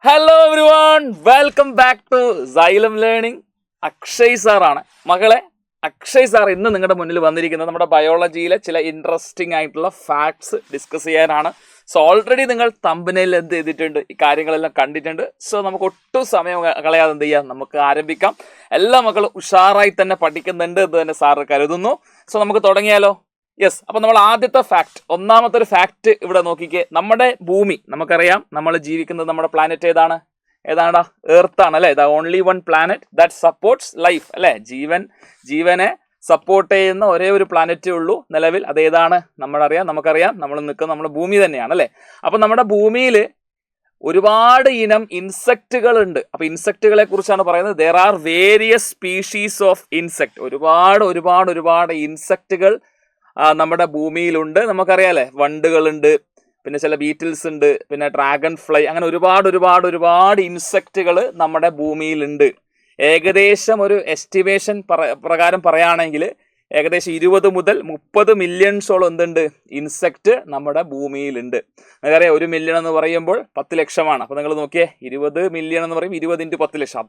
Hello everyone, welcome back to Xylem learning. Akshay സാറാണ് മകളെ. Akshay sir ഇന്ന് നിങ്ങളുടെ മുന്നിൽ വന്നിരിക്കുന്നത് നമ്മുടെ ബയോളജിയിലെ ചില ഇൻട്രസ്റ്റിംഗ് ആയിട്ടുള്ള ഫാക്ട്സ് ഡിസ്കസ് ചെയ്യാനാണ്. സോ ഓൾറെഡി നിങ്ങൾ തമ്പനയിൽ എന്ത് ചെയ്തിട്ടുണ്ട്, ഈ കാര്യങ്ങളെല്ലാം കണ്ടിട്ടുണ്ട്. സോ നമുക്ക് ഒട്ടും സമയം കളയാതെ എന്ത് ചെയ്യാം, നമുക്ക് ആരംഭിക്കാം. എല്ലാ മക്കളും ഉഷാറായി തന്നെ പഠിക്കുന്നുണ്ട് എന്ന് തന്നെ സാറ് കരുതുന്നു. സോ നമുക്ക് തുടങ്ങിയാലോ? യെസ്. അപ്പൊ നമ്മൾ ആദ്യത്തെ ഫാക്ട്, ഒന്നാമത്തെ ഒരു ഫാക്ട് ഇവിടെ നോക്കിക്കേ. നമ്മുടെ ഭൂമി, നമുക്കറിയാം നമ്മൾ ജീവിക്കുന്നത് നമ്മുടെ പ്ലാനറ്റ് ഏതാണ്ടാ എർത്ത് ആണ് അല്ലെ. The only one planet that supports life അല്ലെ. ജീവനെ സപ്പോർട്ട് ചെയ്യുന്ന ഒരേ ഒരു പ്ലാനറ്റേ ഉള്ളൂ നിലവിൽ. അതേതാണ് നമുക്കറിയാം നമ്മൾ നിൽക്കുന്ന നമ്മുടെ ഭൂമി തന്നെയാണ് അല്ലെ. അപ്പൊ നമ്മുടെ ഭൂമിയിൽ ഒരുപാട് ഇനം ഇൻസെക്റ്റുകൾ ഉണ്ട്. അപ്പൊ ഇൻസെക്റ്റുകളെ കുറിച്ചാണ് പറയുന്നത്. There are various species of insect. ഒരുപാട് ഇൻസെക്റ്റുകൾ നമ്മുടെ ഭൂമിയിലുണ്ട്. നമുക്കറിയാലേ, വണ്ടുകളുണ്ട്, പിന്നെ ചില ബീറ്റിൽസ് ഉണ്ട്, പിന്നെ ഡ്രാഗൺ ഫ്ലൈ, അങ്ങനെ ഒരുപാട് ഇൻസെക്റ്റുകൾ നമ്മുടെ ഭൂമിയിലുണ്ട്. ഏകദേശം ഒരു എസ്റ്റിമേഷൻ പ്രകാരം പറയുകയാണെങ്കിൽ ഏകദേശം 20 മുതൽ 30 മില്യൺസോളം എന്തുണ്ട്, ഇൻസെക്റ്റ് നമ്മുടെ ഭൂമിയിലുണ്ട്. നമുക്കറിയാം 1 മില്യൺ എന്ന് പറയുമ്പോൾ 10 ലക്ഷമാണ്. അപ്പൊ നിങ്ങൾ നോക്കിയേ, 20 മില്യൺ എന്ന് പറയുമ്പോൾ 20 × 10 ലക്ഷം,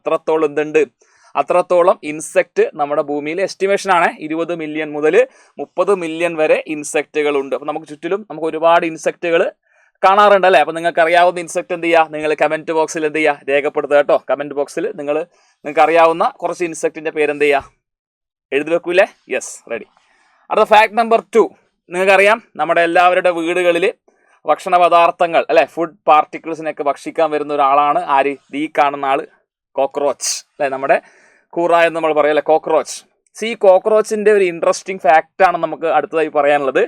അത്രത്തോളം ഇൻസെക്റ്റ് നമ്മുടെ ഭൂമിയിൽ എസ്റ്റിമേഷൻ ആണ്. 20 മില്യൺ മുതൽ 30 മില്യൺ വരെ ഇൻസെക്റ്റുകൾ ഉണ്ട്. അപ്പൊ നമുക്ക് ചുറ്റിലും നമുക്ക് ഒരുപാട് ഇൻസെക്റ്റുകൾ കാണാറുണ്ട് അല്ലെ. അപ്പൊ നിങ്ങൾക്ക് അറിയാവുന്ന ഇൻസെക്ട് എന്ത് ചെയ്യുക, നിങ്ങൾ കമന്റ് ബോക്സിൽ എന്ത് ചെയ്യുക, രേഖപ്പെടുത്തുക കേട്ടോ. കമന്റ് ബോക്സിൽ നിങ്ങൾക്ക് അറിയാവുന്ന കുറച്ച് ഇൻസെക്റ്റിന്റെ പേര് എന്ത് ചെയ്യുക, എഴുതി വെക്കൂലേ? Yes, ready. അടുത്ത ഫാക്ട് നമ്പർ 2. നിങ്ങൾക്കറിയാം നമ്മുടെ എല്ലാവരുടെ വീടുകളിൽ ഭക്ഷണ പദാർത്ഥങ്ങൾ അല്ലെ, ഫുഡ് പാർട്ടിക്കിൾസിനൊക്കെ ഭക്ഷിക്കാൻ വരുന്ന ഒരാളാണ് ആര്? ഈ കാണുന്ന ആള് കോക്രോച്ച് അല്ലെ. നമ്മുടെ കൂറ എന്ന് നമ്മൾ പറയല്ലേ, കോക്രോച്ച്. ഈ കോക്രോച്ചിന്റെ ഒരു ഇൻട്രസ്റ്റിംഗ് ഫാക്റ്റ് ആണ് നമുക്ക് അടുത്തതായി പറയാനുള്ളത്.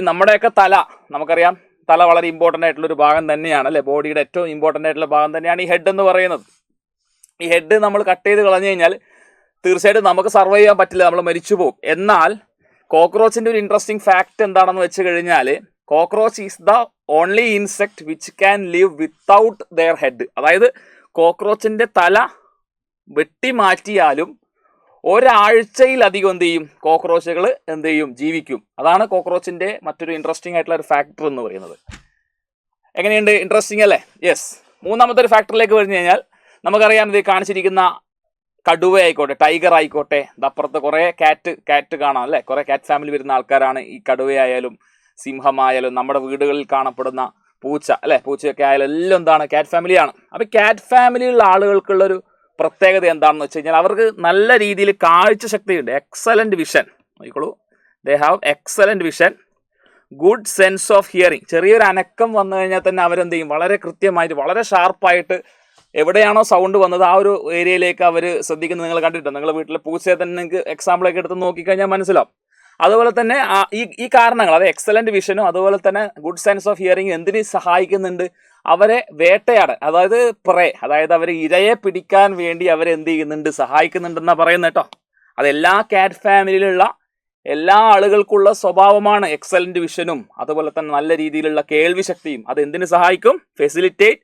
നമ്മുടെയൊക്കെ തല, നമുക്കറിയാം തല വളരെ ഇമ്പോർട്ടൻ്റ് ആയിട്ടുള്ള ഒരു ഭാഗം തന്നെയാണ് അല്ലെ. ബോഡിയുടെ ഏറ്റവും ഇമ്പോർട്ടൻ്റ് ആയിട്ടുള്ള ഭാഗം തന്നെയാണ് ഈ ഹെഡ് എന്ന് പറയുന്നത്. ഈ ഹെഡ് നമ്മൾ കട്ട് ചെയ്ത് കളഞ്ഞു കഴിഞ്ഞാൽ തീർച്ചയായിട്ടും നമുക്ക് സർവൈവ് ചെയ്യാൻ പറ്റില്ല, നമ്മൾ മരിച്ചു പോകും. എന്നാൽ കോക്രോച്ചിന്റെ ഒരു ഇൻട്രസ്റ്റിംഗ് ഫാക്ട് എന്താണെന്ന് വെച്ച് കഴിഞ്ഞാൽ, cockroach is the only insect which can live without their head. അതായത് കോക്രോച്ചിന്റെ തല വെട്ടി മാറ്റിയാലും ഒരാഴ്ചയിലധികം എന്ത് ചെയ്യും, കോക്രോച്ചുകൾ എന്ത് ചെയ്യും, ജീവിക്കും. അതാണ് കോക്രോച്ചിന്റെ മറ്റൊരു ഇൻട്രസ്റ്റിംഗ് ആയിട്ടുള്ള ഒരു ഫാക്ടർ എന്ന് പറയുന്നത്. എങ്ങനെയുണ്ട്, ഇൻട്രസ്റ്റിംഗ് അല്ലേ? യെസ്. മൂന്നാമത്തെ ഒരു ഫാക്ടറിലേക്ക് പറഞ്ഞു കഴിഞ്ഞാൽ, നമുക്കറിയാം ഇത് കാണിച്ചിരിക്കുന്ന കടുവ ആയിക്കോട്ടെ, ടൈഗർ ആയിക്കോട്ടെ, അപ്പുറത്ത് കുറെ കാറ്റ് കാണാം അല്ലെ. കുറെ കാറ്റ് ഫാമിലി വരുന്ന ആൾക്കാരാണ്. ഈ കടുവയായാലും സിംഹമായാലും നമ്മുടെ വീടുകളിൽ കാണപ്പെടുന്ന പൂച്ച അല്ലെ, പൂച്ചയൊക്കെ ആയാലും എല്ലാം എന്താണ്, കാറ്റ് ഫാമിലിയാണ്. അപ്പൊ കാറ്റ് ഫാമിലിയുള്ള ആളുകൾക്കുള്ളൊരു പ്രത്യേകത എന്താണെന്ന് വെച്ച് കഴിഞ്ഞാൽ, അവർക്ക് നല്ല രീതിയിൽ കാഴ്ച ശക്തിയുണ്ട്. Excellent vision. നോക്കിക്കോളൂ, they have excellent vision, good sense of hearing. ചെറിയൊരു അനക്കം വന്നു കഴിഞ്ഞാൽ തന്നെ അവരെന്ത് ചെയ്യും, വളരെ കൃത്യമായിട്ട് വളരെ ഷാർപ്പായിട്ട് എവിടെയാണോ സൗണ്ട് വന്നത് ആ ഒരു ഏരിയയിലേക്ക് അവർ ശ്രദ്ധിക്കുന്നത് നിങ്ങൾ കണ്ടിട്ടുണ്ട്. നിങ്ങളുടെ വീട്ടിലെ പൂച്ചയെ തന്നെ നിങ്ങൾക്ക് എക്സാമ്പിളൊക്കെ എടുത്ത് നോക്കിക്കഴിഞ്ഞാൽ മനസ്സിലാവും. അതുപോലെ തന്നെ ഈ കാരണങ്ങൾ, അത് എക്സലന്റ് വിഷനും അതുപോലെ തന്നെ ഗുഡ് സെൻസ് ഓഫ് ഹിയറിംഗ് എന്തിന് സഹായിക്കുന്നുണ്ട്, അവരെ വേട്ടയാടാൻ, അതായത് അവർ ഇരയെ പിടിക്കാൻ വേണ്ടി അവരെ എന്ത് ചെയ്യുന്നുണ്ട്, സഹായിക്കുന്നുണ്ടെന്നാണ് പറയുന്നത് കേട്ടോ. അതെല്ലാ കാറ്റ് ഫാമിലിയിലുള്ള എല്ലാ ആളുകൾക്കുള്ള സ്വഭാവമാണ് എക്സലന്റ് വിഷനും അതുപോലെ തന്നെ നല്ല രീതിയിലുള്ള കേൾവി ശക്തിയും. അത് എന്തിനു സഹായിക്കും? Facilitate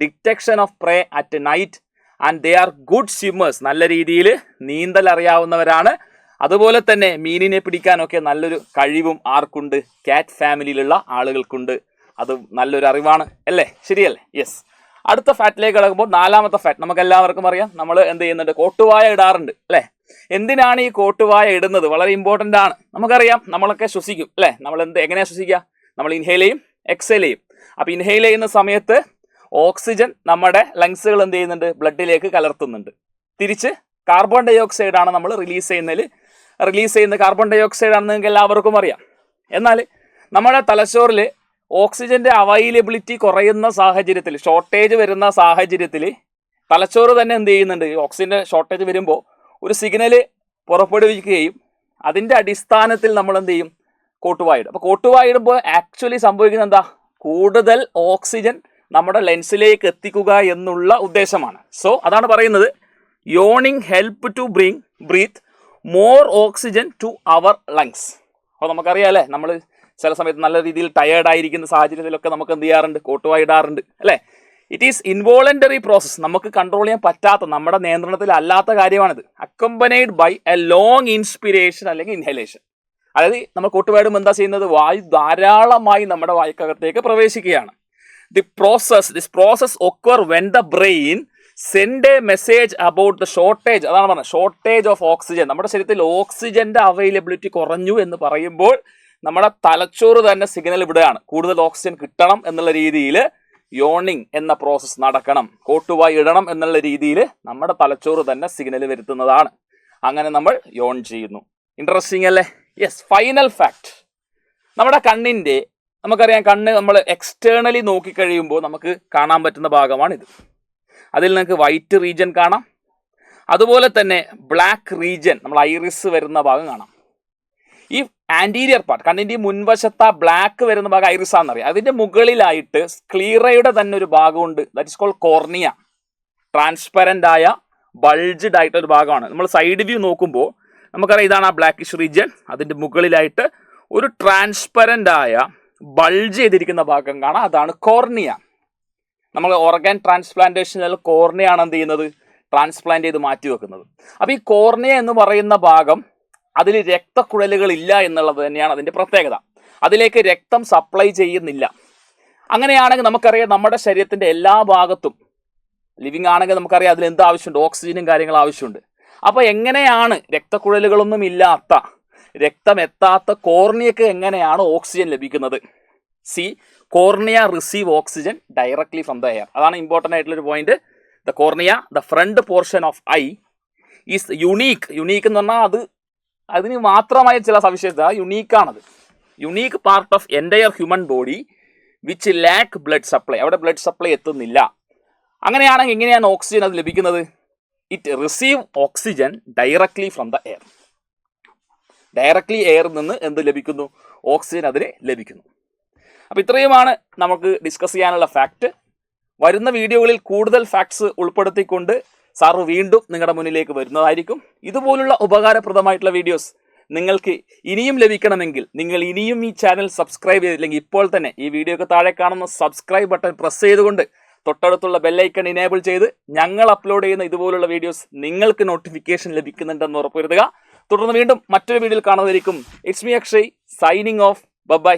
detection of pray at night and they are good swimmers. നല്ല രീതിയിൽ നീന്തൽ അറിയാവുന്നവരാണ്. അതുപോലെ തന്നെ മീനിനെ പിടിക്കാനൊക്കെ നല്ലൊരു കഴിവും ആർക്കുണ്ട്? കാറ്റ് ഫാമിലിയിലുള്ള ആളുകൾക്കുണ്ട്. അത് നല്ലൊരു അറിവാണ് അല്ലേ, ശരിയല്ലേ? യെസ്. അടുത്ത ഫാക്റ്റിലേക്ക് കിടക്കുമ്പോൾ നാലാമത്തെ ഫാക്ട്, നമുക്ക് എല്ലാവർക്കും അറിയാം, നമ്മൾ എന്ത് ചെയ്യുന്നുണ്ട്, കോട്ടുവായ ഇടാറുണ്ട് അല്ലേ. എന്തിനാണ് ഈ കോട്ടുവായ ഇടുന്നത്? വളരെ ഇമ്പോർട്ടൻ്റ് ആണ്. നമുക്കറിയാം നമ്മളൊക്കെ ശ്വസിക്കും അല്ലേ. നമ്മൾ എങ്ങനെയാണ് ശ്വസിക്കുക? നമ്മൾ ഇൻഹെയിൽ ചെയ്യും, എക്സെയിൽ ചെയ്യും. അപ്പൊ ഇൻഹെയിൽ ചെയ്യുന്ന സമയത്ത് ഓക്സിജൻ നമ്മുടെ ലങ്സുകൾ എന്ത് ചെയ്യുന്നുണ്ട്, ബ്ലഡിലേക്ക് കലർത്തുന്നുണ്ട്. തിരിച്ച് കാർബൺ ഡൈ ഓക്സൈഡ് ആണ് നമ്മൾ റിലീസ് ചെയ്യുന്ന കാർബൺ ഡൈ ഓക്സൈഡ് ആണെന്ന് നിങ്ങൾക്ക് എല്ലാവർക്കും അറിയാം. എന്നാൽ നമ്മുടെ തലച്ചോറിൽ ഓക്സിജന്റെ അവൈലബിലിറ്റി കുറയുന്ന സാഹചര്യത്തിൽ, ഷോർട്ടേജ് വരുന്ന സാഹചര്യത്തിൽ തലച്ചോറ് തന്നെ എന്ത് ചെയ്യുന്നുണ്ട്, ഓക്സിജന്റെ ഷോർട്ടേജ് വരുമ്പോൾ ഒരു സിഗ്നല് പുറപ്പെടുവിക്കുകയും അതിന്റെ അടിസ്ഥാനത്തിൽ നമ്മൾ എന്ത് ചെയ്യും, കോട്ടുവായിടും. അപ്പോൾ കോട്ടുവായിടുമ്പോൾ ആക്ച്വലി സംഭവിക്കുന്നത് എന്താ, കൂടുതൽ ഓക്സിജൻ നമ്മുടെ ലെൻസിലേക്ക് എത്തിക്കുക എന്നുള്ള ഉദ്ദേശമാണ്. സോ അതാണ് പറയുന്നത്, yawning help to breathe more oxygen to our lungs. അപ്പോൾ നമുക്കറിയാം അല്ലേ, നമ്മൾ ചില സമയത്ത് നല്ല രീതിയിൽ ടയേർഡ് ആയിരിക്കുന്ന സാഹചര്യത്തിലൊക്കെ നമുക്ക് എന്ത് ചെയ്യാറുണ്ട്, കോട്ടുവായി ഇടാറുണ്ട് അല്ലേ. ഇറ്റ് ഈസ് ഇൻവോളണ്ടറി പ്രോസസ്, നമുക്ക് കൺട്രോൾ ചെയ്യാൻ പറ്റാത്ത, നമ്മുടെ നിയന്ത്രണത്തിൽ അല്ലാത്ത കാര്യമാണിത്. അക്കമ്പനൈഡ് ബൈ എ ലോങ് ഇൻസ്പിരേഷൻ അല്ലെങ്കിൽ ഇൻഹലേഷൻ. അതായത് നമ്മൾ കോട്ടുവായിടുമ്പോൾ എന്താ ചെയ്യുന്നത്, വായു ധാരാളമായി നമ്മുടെ വായ്ക്കകത്തേക്ക് പ്രവേശിക്കുകയാണ്. This process occur when the brain send a message about the shortage. അതാണ് പറഞ്ഞത്, ഷോർട്ടേജ് ഓഫ് ഓക്സിജൻ. നമ്മുടെ ശരീരത്തിൽ ഓക്സിജന്റെ അവൈലബിലിറ്റി കുറഞ്ഞു എന്ന് പറയുമ്പോൾ നമ്മുടെ തലച്ചോറ് തന്നെ സിഗ്നൽ വിടുകയാണ്, കൂടുതൽ ഓക്സിജൻ കിട്ടണം എന്നുള്ള രീതിയിൽ യോണിങ് എന്ന പ്രോസസ്സ് നടക്കണം, കോട്ടുവായി ഇടണം എന്നുള്ള രീതിയിൽ നമ്മുടെ തലച്ചോറ് തന്നെ സിഗ്നൽ വരുത്തുന്നതാണ്. അങ്ങനെ നമ്മൾ യോൺ ചെയ്യുന്നു. ഇൻട്രസ്റ്റിംഗ് അല്ലേ? യെസ്. ഫൈനൽ ഫാക്ട്, നമ്മുടെ കണ്ണിൻ്റെ, നമുക്കറിയാം കണ്ണ് നമ്മൾ എക്സ്റ്റേണലി നോക്കിക്കഴിയുമ്പോൾ നമുക്ക് കാണാൻ പറ്റുന്ന ഭാഗമാണിത്. അതിൽ നിങ്ങൾക്ക് വൈറ്റ് റീജിയൻ കാണാം, അതുപോലെ തന്നെ ബ്ലാക്ക് റീജിയൻ, നമ്മൾ ഐറിസ് വരുന്ന ഭാഗം കാണാം. ഈ ആൻറ്റീരിയർ പാർട്ട്, കണ്ണിൻ്റെ മുൻവശത്ത് ആ ബ്ലാക്ക് വരുന്ന ഭാഗം ഐറിസ് ആണെന്നറിയാം. അതിൻ്റെ മുകളിലായിട്ട് സ്ക്ലീറയുടെ തന്നെ ഒരു ഭാഗമുണ്ട്, that is called cornea. Transparent ആയ ബൾജ്ഡ് ആയിട്ടൊരു ഭാഗമാണ്. നമ്മൾ സൈഡ് വ്യൂ നോക്കുമ്പോൾ നമുക്കറിയാം ഇതാണ് ആ ബ്ലാക്കിഷ് റീജിയൻ. അതിൻ്റെ മുകളിലായിട്ട് ഒരു ട്രാൻസ്പെറൻ്റ് ആയ ബൾജ് ചെയ്തിരിക്കുന്ന ഭാഗം കാണാം, അതാണ് കോർണിയ. നമ്മൾ ഓർഗൻ ട്രാൻസ്പ്ലാന്റേഷനിൽ കോർണിയാണ് എന്ത് ചെയ്യുന്നത്, ട്രാൻസ്പ്ലാന്റ് ചെയ്ത് മാറ്റി വെക്കുന്നത്. അപ്പോൾ ഈ കോർണിയ എന്ന് പറയുന്ന ഭാഗം, അതിൽ രക്തക്കുഴലുകൾ ഇല്ല എന്നുള്ളത് തന്നെയാണ് അതിൻ്റെ പ്രത്യേകത. അതിലേക്ക് രക്തം സപ്ലൈ ചെയ്യുന്നില്ല. അങ്ങനെയാണെങ്കിൽ നമുക്കറിയാം നമ്മുടെ ശരീരത്തിൻ്റെ എല്ലാ ഭാഗത്തും ലിവിങ് ആണെങ്കിൽ നമുക്കറിയാം അതിൽ എന്ത് ആവശ്യമുണ്ട്, ഓക്സിജനും കാര്യങ്ങളും ആവശ്യമുണ്ട്. അപ്പോൾ എങ്ങനെയാണ് രക്തക്കുഴലുകളൊന്നും ഇല്ലാത്ത, രക്തം എത്താത്ത കോർണിയക്ക് എങ്ങനെയാണ് ഓക്സിജൻ ലഭിക്കുന്നത്? Cornea receive oxygen directly from the air. അതാണ് ഇമ്പോർട്ടൻ്റ് ആയിട്ടുള്ളൊരു point. The cornea, the front portion of eye is unique. Unique എന്ന് പറഞ്ഞാൽ അതിന് മാത്രമായ ചില സവിശേഷത, യുണീക്കാണത്. Unique part of entire human body which lack blood supply. അവിടെ ബ്ലഡ് സപ്ലൈ എത്തുന്നില്ല. അങ്ങനെയാണെങ്കിൽ എങ്ങനെയാണ് ഓക്സിജൻ അത് ലഭിക്കുന്നത്? It receive oxygen directly from the air. Directly എയറിൽ നിന്ന് എന്ത് ലഭിക്കുന്നു? ഓക്സിജൻ അതിന് ലഭിക്കുന്നു. അപ്പോൾ ഇത്രയുമാണ് നമുക്ക് ഡിസ്കസ് ചെയ്യാനുള്ള ഫാക്റ്റ്. വരുന്ന വീഡിയോകളിൽ കൂടുതൽ ഫാക്ട്സ് ഉൾപ്പെടുത്തിക്കൊണ്ട് സാറ് വീണ്ടും നിങ്ങളുടെ മുന്നിലേക്ക് വരുന്നതായിരിക്കും. ഇതുപോലുള്ള ഉപകാരപ്രദമായിട്ടുള്ള വീഡിയോസ് നിങ്ങൾക്ക് ഇനിയും ലഭിക്കണമെങ്കിൽ നിങ്ങൾ ഇനിയും ഈ ചാനൽ സബ്സ്ക്രൈബ് ചെയ്തില്ലെങ്കിൽ ഇപ്പോൾ തന്നെ ഈ വീഡിയോക്ക് താഴെ കാണുന്ന സബ്സ്ക്രൈബ് ബട്ടൺ പ്രസ് ചെയ്തുകൊണ്ട് തൊട്ടടുത്തുള്ള ബെല്ലൈക്കൺ ഇനേബിൾ ചെയ്ത് ഞങ്ങൾ അപ്ലോഡ് ചെയ്യുന്ന ഇതുപോലുള്ള വീഡിയോസ് നിങ്ങൾക്ക് നോട്ടിഫിക്കേഷൻ ലഭിക്കുന്നുണ്ടെന്ന് ഉറപ്പുവരുത്തുക. തുടർന്ന് വീണ്ടും മറ്റൊരു വീഡിയോയിൽ കാണുന്നതായിരിക്കും. It's me Akshay, signing off. By.